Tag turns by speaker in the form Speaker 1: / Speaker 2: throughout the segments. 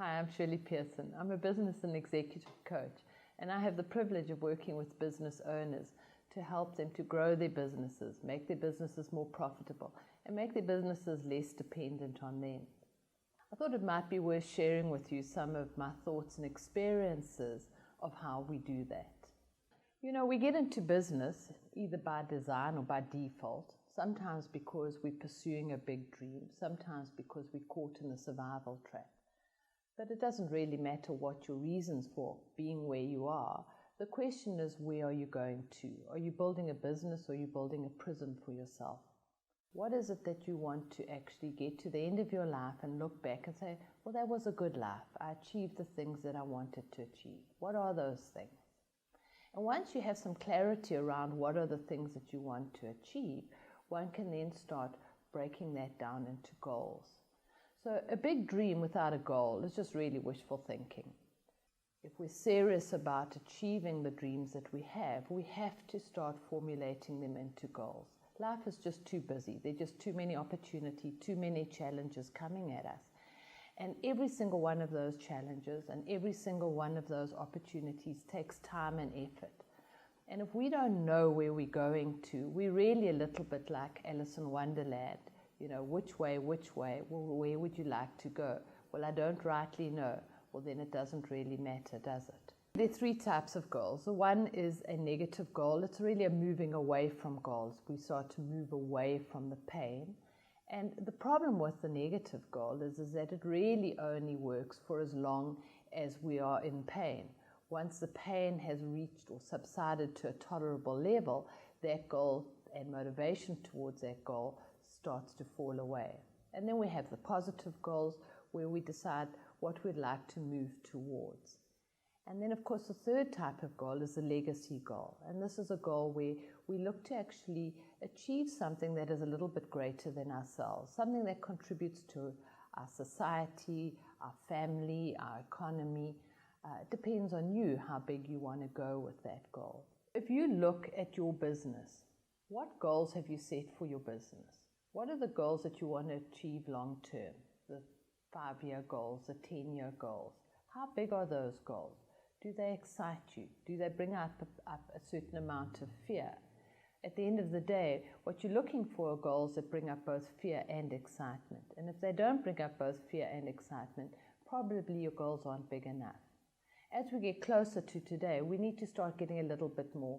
Speaker 1: Hi, I'm Shirley Pearson. I'm a business and executive coach, and I have the privilege of working with business owners to help them to grow their businesses, make their businesses more profitable, and make their businesses less dependent on them. I thought it might be worth sharing with you some of my thoughts and experiences of how we do that. You know, we get into business either by design or by default, sometimes because we're pursuing a big dream, sometimes because we're caught in the survival trap. But it doesn't really matter what your reasons for being where you are. The question is, where are you going to? Are you building a business or are you building a prison for yourself? What is it that you want to actually get to the end of your life and look back and say, well, that was a good life. I achieved the things that I wanted to achieve. What are those things? And once you have some clarity around what are the things that you want to achieve, one can then start breaking that down into goals. So a big dream without a goal is just really wishful thinking. If we're serious about achieving the dreams that we have to start formulating them into goals. Life is just too busy. There are just too many opportunities, too many challenges coming at us. And every single one of those challenges and every single one of those opportunities takes time and effort. And if we don't know where we're going to, we're really a little bit like Alice in Wonderland. You know, which way, well, where would you like to go? Well, I don't rightly know. Well, then it doesn't really matter, does it? There are three types of goals. The one is a negative goal. It's really a moving away from goals. We start to move away from the pain. And the problem with the negative goal is that it really only works for as long as we are in pain. Once the pain has reached or subsided to a tolerable level, that goal and motivation towards that goal starts to fall away. And then we have the positive goals where we decide what we'd like to move towards. And then, of course, the third type of goal is the legacy goal. And this is a goal where we look to actually achieve something that is a little bit greater than ourselves, something that contributes to our society, our family, our economy. It depends on you how big you want to go with that goal. If you look at your business, what goals have you set for your business? What are the goals that you want to achieve long term? The 5-year goals, the 10-year goals. How big are those goals? Do they excite you? Do they bring up a certain amount of fear? At the end of the day, what you're looking for are goals that bring up both fear and excitement. And if they don't bring up both fear and excitement, probably your goals aren't big enough. As we get closer to today, we need to start getting a little bit more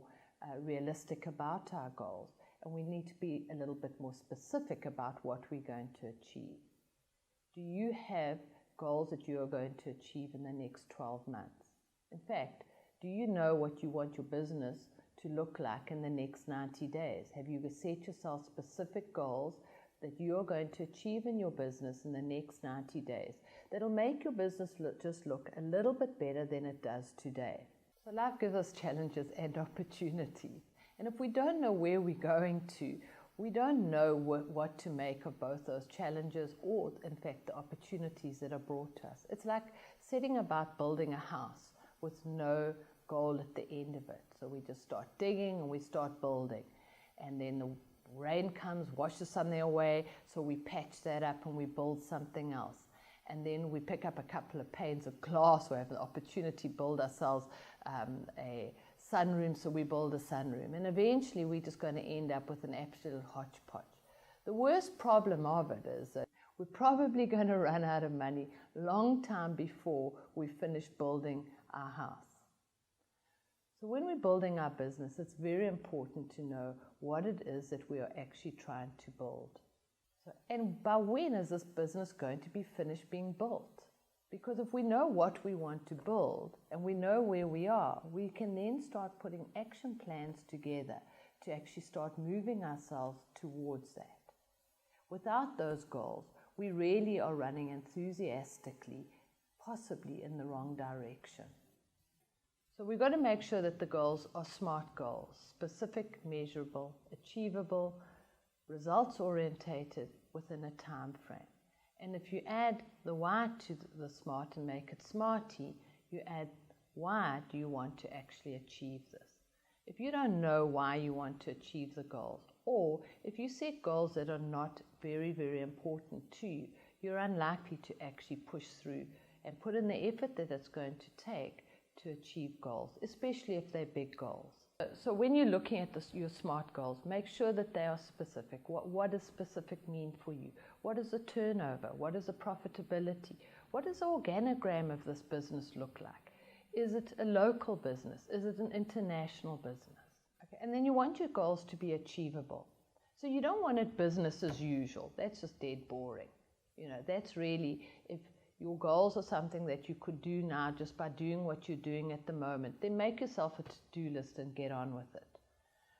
Speaker 1: realistic about our goals. And we need to be a little bit more specific about what we're going to achieve. Do you have goals that you are going to achieve in the next 12 months? In fact, do you know what you want your business to look like in the next 90 days? Have you set yourself specific goals that you're going to achieve in your business in the next 90 days that'll make your business just look a little bit better than it does today? So life gives us challenges and opportunities. And if we don't know where we're going to, we don't know what to make of both those challenges or, in fact, the opportunities that are brought to us. It's like setting about building a house with no goal at the end of it. So we just start digging and we start building. And then the rain comes, washes something away, so we patch that up and we build something else. And then we pick up a couple of panes of glass. We have an opportunity to build ourselves a sunroom, so we build a sunroom. And eventually we're just going to end up with an absolute hodgepodge. The worst problem of it is that we're probably going to run out of money long time before we finish building our house. So when we're building our business, it's very important to know what it is that we are actually trying to build. And by when is this business going to be finished being built? Because if we know what we want to build and we know where we are, we can then start putting action plans together to actually start moving ourselves towards that. Without those goals, we really are running enthusiastically, possibly in the wrong direction. So we've got to make sure that the goals are SMART goals: specific, measurable, achievable, results-orientated within a time frame. And if you add the why to the SMART and make it SMARTY, you add why do you want to actually achieve this. If you don't know why you want to achieve the goals, or if you set goals that are not very, very important to you, you're unlikely to actually push through and put in the effort that it's going to take to achieve goals, especially if they're big goals. So when you're looking at your SMART goals, make sure that they are specific. What does specific mean for you? What is the turnover? What is the profitability? What does the organogram of this business look like? Is it a local business? Is it an international business? Okay. And then you want your goals to be achievable. So you don't want it business as usual. That's just dead boring. That's really, if your goals are something that you could do now just by doing what you're doing at the moment, then make yourself a to-do list and get on with it.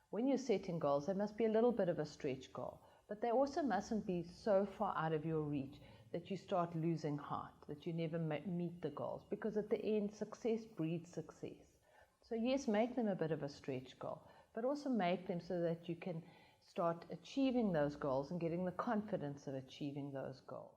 Speaker 1: When you're setting goals, they must be a little bit of a stretch goal, but they also mustn't be so far out of your reach that you start losing heart, that you never meet the goals, because at the end, success breeds success. So yes, make them a bit of a stretch goal, but also make them so that you can start achieving those goals and getting the confidence of achieving those goals.